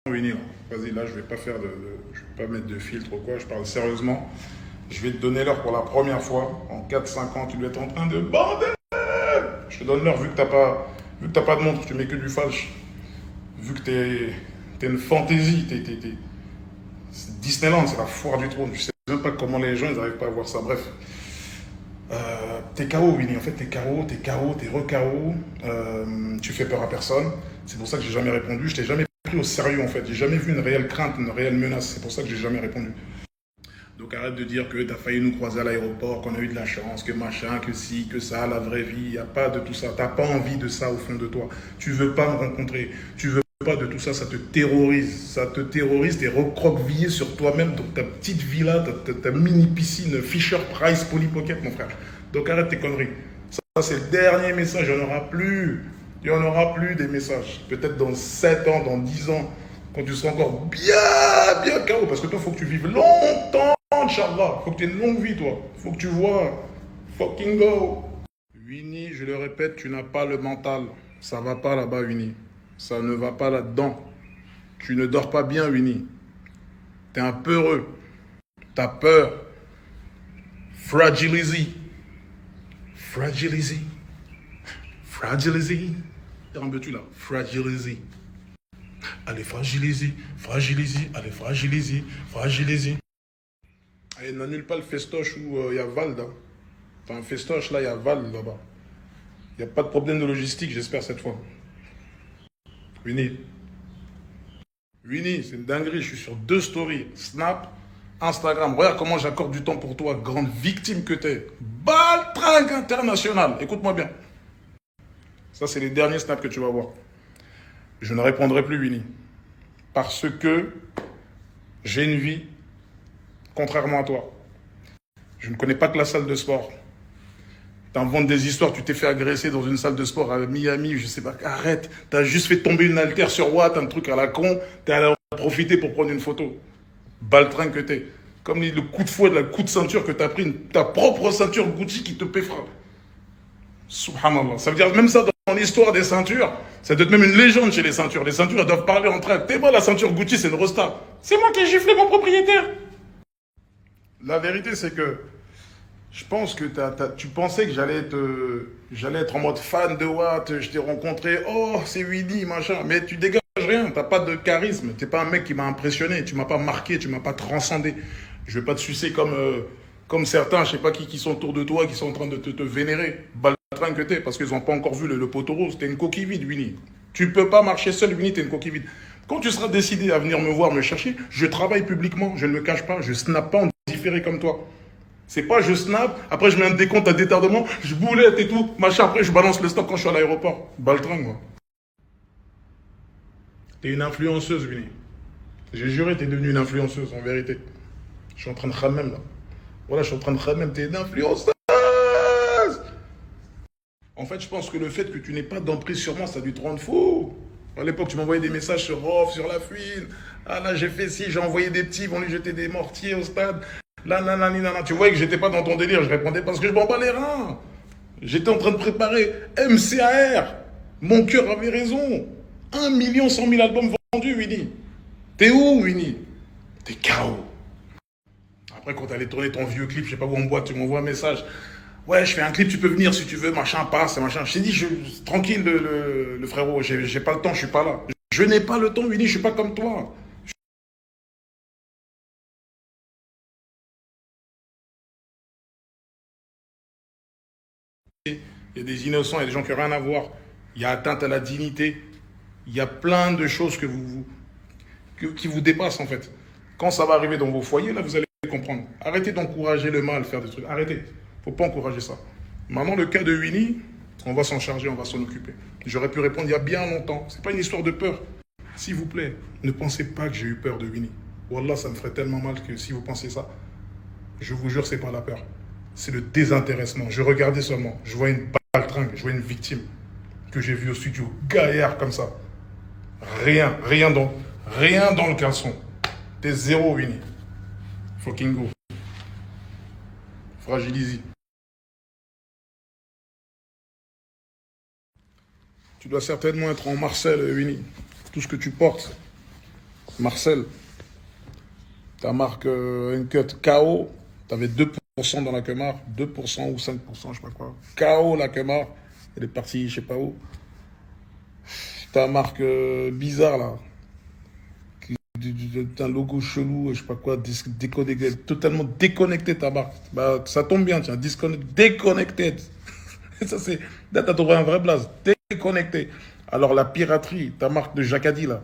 Winnie, vas-y, là, je vais pas faire je vais pas mettre de filtre ou quoi, je parle sérieusement. Je vais te donner l'heure pour la première fois. En 4-5 ans, tu dois être en train de bander. Je te donne l'heure vu que t'as pas de montre, tu mets que du falche. Vu que t'es une fantaisie, c'est Disneyland, c'est la foire du trône. Je sais même pas comment les gens ils arrivent pas à voir ça. Bref, t'es KO, Winnie. En fait, t'es re-KO. Tu fais peur à personne. C'est pour ça que j'ai jamais répondu. Je t'ai jamais pris au sérieux, en fait. J'ai jamais vu une réelle crainte, une réelle menace. C'est pour ça que j'ai jamais répondu. Donc arrête de dire que t'as failli nous croiser à l'aéroport, qu'on a eu de la chance, que machin, que si, que ça, la vraie vie. Y a pas de tout ça. T'as pas envie de ça au fond de toi. Tu veux pas me rencontrer. Tu veux pas de tout ça. Ça te terrorise. Ça te terrorise. T'es recroquevillé sur toi-même dans ta petite villa, ta mini piscine Fisher Price Polly Pocket, mon frère. Donc arrête tes conneries. Ça, c'est le dernier message. Il n'y en aura plus. Il n'y en aura plus des messages. Peut-être dans 7 ans, dans 10 ans, quand tu seras encore bien KO. Parce que toi, il faut que tu vives longtemps, Inch'Allah. Il faut que tu aies une longue vie, toi. Il faut que tu vois. Fucking go. Winnie, je le répète, tu n'as pas le mental. Ça va pas là-bas, Winnie. Ça ne va pas là-dedans. Tu ne dors pas bien, Winnie. T'es un peureux. T'as peur. Fragilise. Fragilise. Fragilise. Un peu tu là. Fragilise. Allez, fragilise. Fragilise. Allez, fragilise. Fragilise. Allez, n'annule pas le festoche où il y a Val. Hein. T'as un festoche là, il y a Val là-bas. Il n'y a pas de problème de logistique, j'espère, cette fois. Winnie. Winnie, c'est une dinguerie. Je suis sur 2 stories. Snap, Instagram. Regarde comment j'accorde du temps pour toi, grande victime que t'es. Baltringue international. Écoute-moi bien. Ça, c'est les derniers snaps que tu vas voir. Je ne répondrai plus, Winnie. Parce que j'ai une vie, contrairement à toi. Je ne connais pas que la salle de sport. T'inventes des histoires, tu t'es fait agresser dans une salle de sport à Miami, je sais pas. Arrête, t'as juste fait tomber une haltère sur Watt, un truc à la con, t'es allé en profiter pour prendre une photo. Baltringue que t'es. Comme le coup de fouet de la coup de ceinture que t'as pris, ta propre ceinture Gucci qui te péfra. Subhanallah. Ça veut dire même ça dans l'histoire des ceintures, ça doit être même une légende chez les ceintures. Les ceintures, elles doivent parler entre elles. T'es pas la ceinture Gucci, c'est une resta. C'est moi qui ai giflé mon propriétaire. La vérité, c'est que je pense que tu pensais que j'allais être en mode fan de Watt, je t'ai rencontré, oh, c'est Winnie, machin. Mais tu dégages rien, t'as pas de charisme. T'es pas un mec qui m'a impressionné, tu m'as pas marqué, tu m'as pas transcendé. Je vais pas te sucer comme certains, je sais pas qui sont autour de toi, qui sont en train de te vénérer. Baltringue que t'es, parce qu'ils ont pas encore vu le poteau rose. T'es une coquille vide, Winnie. Tu peux pas marcher seul, Winnie, t'es une coquille vide. Quand tu seras décidé à venir me voir, me chercher, je travaille publiquement, je ne me cache pas, je snap pas en différé comme toi. C'est pas je snap, après je mets un décompte à détardement, je boulette et tout, machin, après je balance le stock quand je suis à l'aéroport. Baltringue, moi. T'es une influenceuse, Winnie. J'ai juré, t'es devenue une influenceuse, en vérité. Je suis en train de khammem, là. Voilà, je suis en train de khammem, t'es une influenceuse. En fait, je pense que le fait que tu n'aies pas d'emprise sur moi, ça a dû te rendre fou. À l'époque, tu m'envoyais des messages sur Off, sur la fuite. Ah là, j'ai fait ci, j'ai envoyé des petits, ils vont lui jeter des mortiers au stade. Là, nanana. Tu voyais que j'étais pas dans ton délire, je répondais parce que je m'en bats les reins. J'étais en train de préparer MCAR. Mon cœur avait raison. 1 100 000 albums vendus, Winnie. T'es où, Winnie? T'es KO. Après, quand t'allais tourner ton vieux clip, je sais pas où en boîte, tu m'envoies un message. Ouais, je fais un clip, tu peux venir si tu veux, machin, passe, machin. Je t'ai dit, tranquille, le frérot, j'ai pas le temps, je suis pas là. Je n'ai pas le temps, Winnie, je suis pas comme toi. Il y a des innocents, il y a des gens qui n'ont rien à voir. Il y a atteinte à la dignité. Il y a plein de choses qui vous dépassent, en fait. Quand ça va arriver dans vos foyers, là, vous allez comprendre. Arrêtez d'encourager le mal, faire des trucs. Arrêtez. Faut pas encourager ça. Maintenant, le cas de Winnie, on va s'en charger, on va s'en occuper. J'aurais pu répondre il y a bien longtemps. C'est pas une histoire de peur. S'il vous plaît, ne pensez pas que j'ai eu peur de Winnie. Wallah, ça me ferait tellement mal que si vous pensez ça, je vous jure, c'est pas la peur. C'est le désintéressement. Je regardais seulement. Je vois une baltringue, je vois une victime que j'ai vue au studio, gaillard comme ça. Rien dans le caleçon. T'es zéro, Winnie. Fucking go. Fragilise. Tu dois certainement être en Marcel, Winnie. Tout ce que tu portes, Marcel, ta marque Uncut KO, t'avais 2% dans la Kemar, 2% ou 5%, je sais pas quoi. KO la Kemar, elle est partie je sais pas où. Ta marque bizarre là, un logo chelou, je sais pas quoi, déconnecté, totalement déconnecté ta marque. Bah, ça tombe bien, tiens, déconnecté. Ça, c'est. Là, t'as trouvé un vrai blaze. Déconnecté. Alors, la piraterie, ta marque de Jacadi, là.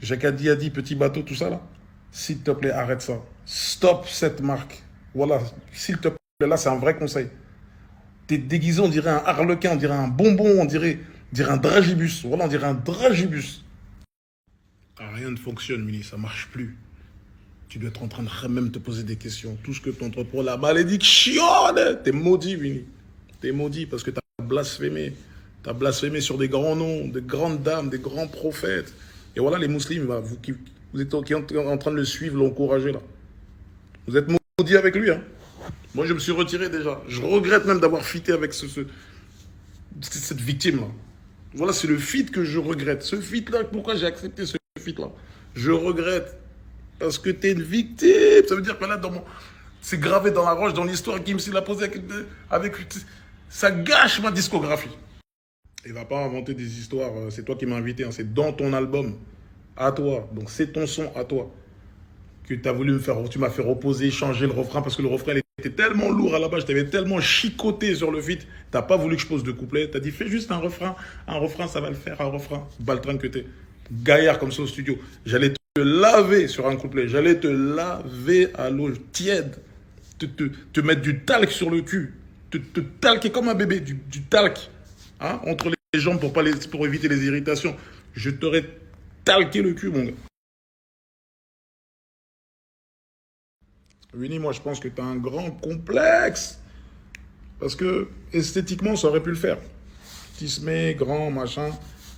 Jacadi a dit, petit bateau, tout ça, là. S'il te plaît, arrête ça. Stop cette marque. Voilà, s'il te plaît, là, c'est un vrai conseil. T'es déguisé, on dirait un harlequin, on dirait un bonbon, on dirait un dragibus. Voilà, on dirait un dragibus. Ah, rien ne fonctionne, Mini, ça marche plus. Tu dois être en train de même te poser des questions. Tout ce que tu entreprends, la malédiction, t'es maudit, Mini. T'es maudit parce que t'as blasphémé. T'as blasphémé sur des grands noms, des grandes dames, des grands prophètes. Et voilà les musulmans, là, vous êtes en train de le suivre, l'encourager, là. Vous êtes maudit avec lui, hein. Moi, je me suis retiré déjà. Je regrette même d'avoir fité avec cette victime-là. Voilà, c'est le feat que je regrette. Ce feat-là, pourquoi j'ai accepté ce feat-là? Je regrette. Parce que t'es une victime. Ça veut dire que là, c'est gravé dans la roche, dans l'histoire qui me l'a posé avec. Ça gâche ma discographie. Il va pas inventer des histoires. C'est toi qui m'as invité. Hein. C'est dans ton album. À toi. Donc c'est ton son à toi. Que tu as voulu me faire. Tu m'as fait reposer, changer le refrain. Parce que le refrain était tellement lourd à la base. Je t'avais tellement chicoté sur le feat. T'as pas voulu que je pose de couplet. T'as dit fais juste un refrain. Un refrain, ça va le faire. Un refrain. Baltringue que t'es. Gaillard comme ça au studio. J'allais te laver sur un couplet. J'allais te laver à l'eau tiède. Te mettre du talc sur le cul. Te talquer comme un bébé. Du talc. Hein, entre les jambes pour éviter les irritations. Je t'aurais talqué le cul, mon gars. Winnie, moi, je pense que tu as un grand complexe. Parce que, esthétiquement, ça aurait pu le faire. Tismé, grand, machin.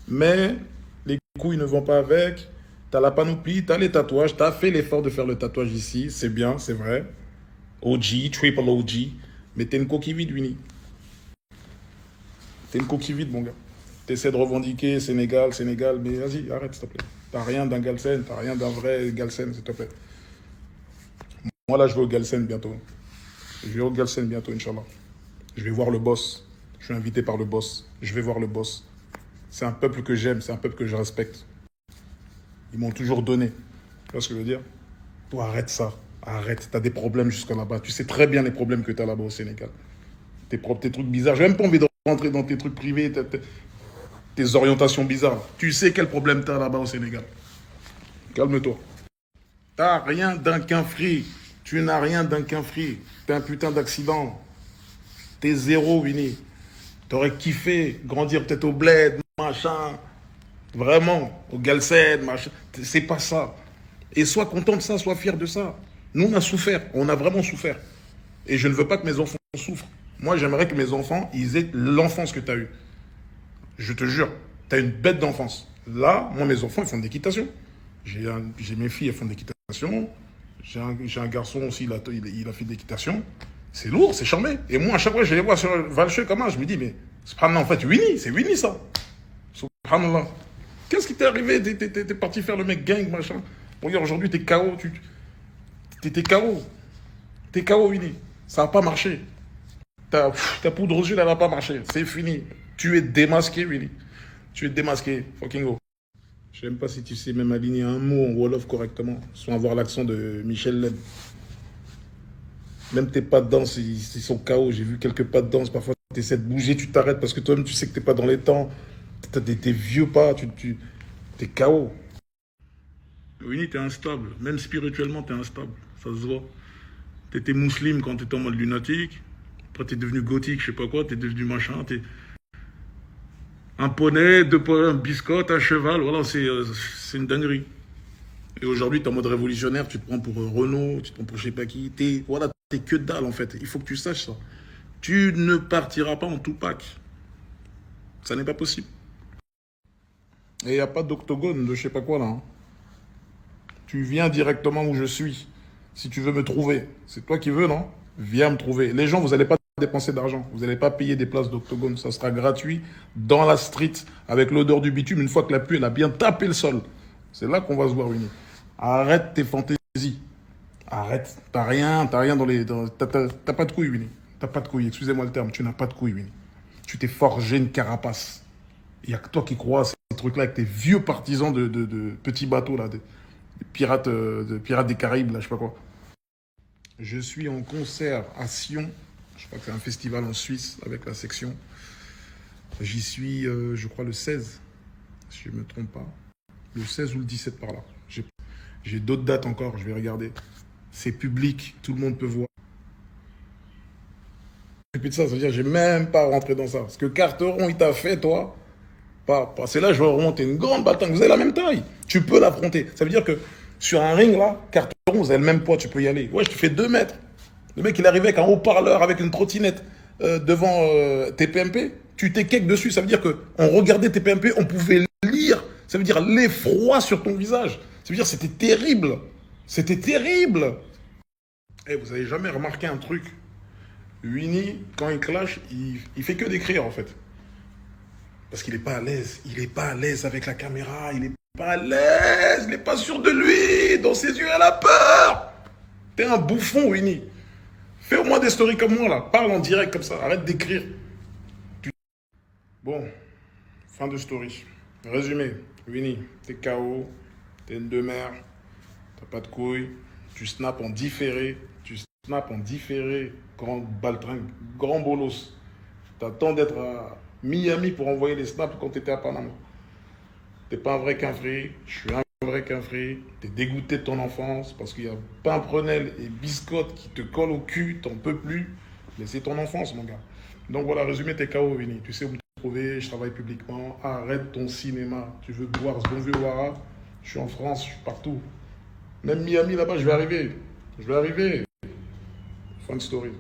Mais les couilles ne vont pas avec. Tu as la panoplie, tu as les tatouages. Tu as fait l'effort de faire le tatouage ici. C'est bien, c'est vrai. OG, triple OG. Mais t'es une coquille vide, Winnie. T'es une coquille vide, mon gars. T'essaies de revendiquer Sénégal, mais vas-y, arrête, s'il te plaît. T'as rien d'un Galsen, t'as rien d'un vrai Galsen, s'il te plaît. Moi, là, je vais au Galsen bientôt. Je vais au Galsen bientôt, Inch'Allah. Je vais voir le boss. Je suis invité par le boss. Je vais voir le boss. C'est un peuple que j'aime, c'est un peuple que je respecte. Ils m'ont toujours donné. Tu vois ce que je veux dire? Toi, arrête ça. Arrête, t'as des problèmes jusqu'à là-bas. Tu sais très bien les problèmes que t'as là-bas au Sénégal. Tes trucs bizarres. J'ai même pas envie de rentrer dans tes trucs privés, tes orientations bizarres. Tu sais quel problème t'as là-bas au Sénégal. Calme-toi. T'as rien d'un quinfri. Tu n'as rien d'un quinfri. T'es un putain d'accident. T'es zéro, Winnie. T'aurais kiffé grandir peut-être au bled, machin. Vraiment, au Galsen, machin. C'est pas ça. Et sois content de ça, sois fier de ça. Nous, on a souffert. On a vraiment souffert. Et je ne veux pas que mes enfants souffrent. Moi, j'aimerais que mes enfants, ils aient l'enfance que tu as eue. Je te jure, tu as une bête d'enfance. Là, moi, mes enfants, ils font de l'équitation. J'ai mes filles, elles font de l'équitation. J'ai un garçon aussi, il a fait de l'équitation. C'est lourd, c'est charmé. Et moi, à chaque fois, je les vois sur Valcheux, comment je me dis, mais subhanallah, en fait, Winnie, c'est Winnie, ça. Subhanallah. Qu'est-ce qui t'est arrivé? T'es parti faire le mec gang, machin. Regarde, aujourd'hui, t'es KO. T'es KO. T'es KO, Winnie. Ça n'a pas marché. Ta poudre aux yeux, elle n'a pas marché. C'est fini. Tu es démasqué, Winnie. Tu es démasqué. Fucking go. Je sais même pas si tu sais même aligner un mot en Wolof correctement, sans avoir l'accent de Michel Leb. Même tes pas de danse, ils sont KO. J'ai vu quelques pas de danse. Parfois, tu essaies de bouger, tu t'arrêtes parce que toi-même, tu sais que tu n'es pas dans les temps. Tu as tes vieux pas, tu es KO. Winnie, tu es instable. Même spirituellement, tu es instable. Ça se voit. Tu étais musulman quand tu étais en mode lunatique. Après, tu es devenu gothique, je sais pas quoi. Tu es devenu machin. T'es un poney, un biscotte, un cheval. Voilà, c'est une dinguerie. Et aujourd'hui, tu es en mode révolutionnaire. Tu te prends pour Renault, tu te prends pour je sais pas qui. Voilà, t'es que dalle, en fait. Il faut que tu saches ça. Tu ne partiras pas en Tupac. Ça n'est pas possible. Et il n'y a pas d'octogone de je sais pas quoi, là. Hein. Tu viens directement où je suis. Si tu veux me trouver. C'est toi qui veux, non? Viens me trouver. Les gens, vous n'allez pas dépenser d'argent. Vous n'allez pas payer des places d'octogone. Ça sera gratuit dans la street avec l'odeur du bitume une fois que la pluie elle a bien tapé le sol. C'est là qu'on va se voir, Winnie. Arrête tes fantaisies. Arrête. T'as rien dans les... T'as pas de couilles, Winnie. T'as pas de couilles. Excusez-moi le terme. Tu n'as pas de couilles, Winnie. Tu t'es forgé une carapace. Il n'y a que toi qui crois à ces trucs-là avec tes vieux partisans de petits bateaux, là, de pirates des Caraïbes, là, je sais pas quoi. Je suis en concert à Sion. Je crois que c'est un festival en Suisse avec la section. J'y suis, je crois, le 16, si je ne me trompe pas. Le 16 ou le 17 par là. J'ai d'autres dates encore, je vais regarder. C'est public, tout le monde peut voir. Et puis de ça veut dire que j'ai même pas rentré dans ça. Ce que Carteron, il t'a fait, toi, c'est là, je vais remonter une grande bataille. Vous avez la même taille. Tu peux l'affronter. Ça veut dire que sur un ring, là, Carteron, vous avez le même poids, tu peux y aller. Ouais, je te fais 2 mètres. Le mec, il arrivait avec un haut-parleur, avec une trottinette devant TPMP. Tu t'es cake dessus. Ça veut dire qu'on regardait TPMP, on pouvait lire. Ça veut dire l'effroi sur ton visage. Ça veut dire c'était terrible. C'était terrible. Eh, vous avez jamais remarqué un truc? Winnie, quand il clash, il fait que d'écrire, en fait. Parce qu'il n'est pas à l'aise. Il n'est pas à l'aise avec la caméra. Il n'est pas à l'aise. Il n'est pas sûr de lui. Dans ses yeux, il a la peur. T'es un bouffon, Winnie. Fais au moins des stories comme moi, là. Parle en direct comme ça. Arrête d'écrire. Bon, fin de story. Résumé. Winnie, t'es KO. T'es une demeure. T'as pas de couilles. Tu snaps en différé. Tu snaps en différé. Grand baltringue. Grand bolos. T'attends d'être à Miami pour envoyer les snaps quand t'étais à Panama. T'es pas un vrai quinfri. Je suis un vrai quinfri. T'es dégoûté de ton enfance parce qu'il y a Pimprenel et Biscotte qui te collent au cul. T'en peux plus. Mais c'est ton enfance, mon gars. Donc voilà, résumé, t'es KO, Winnie. Tu sais où me trouver. Je travaille publiquement. Arrête ton cinéma. Tu veux boire ce bon vieux Wara. Je suis en France, je suis partout. Même Miami là-bas, je vais arriver. Je vais arriver. Fin de story.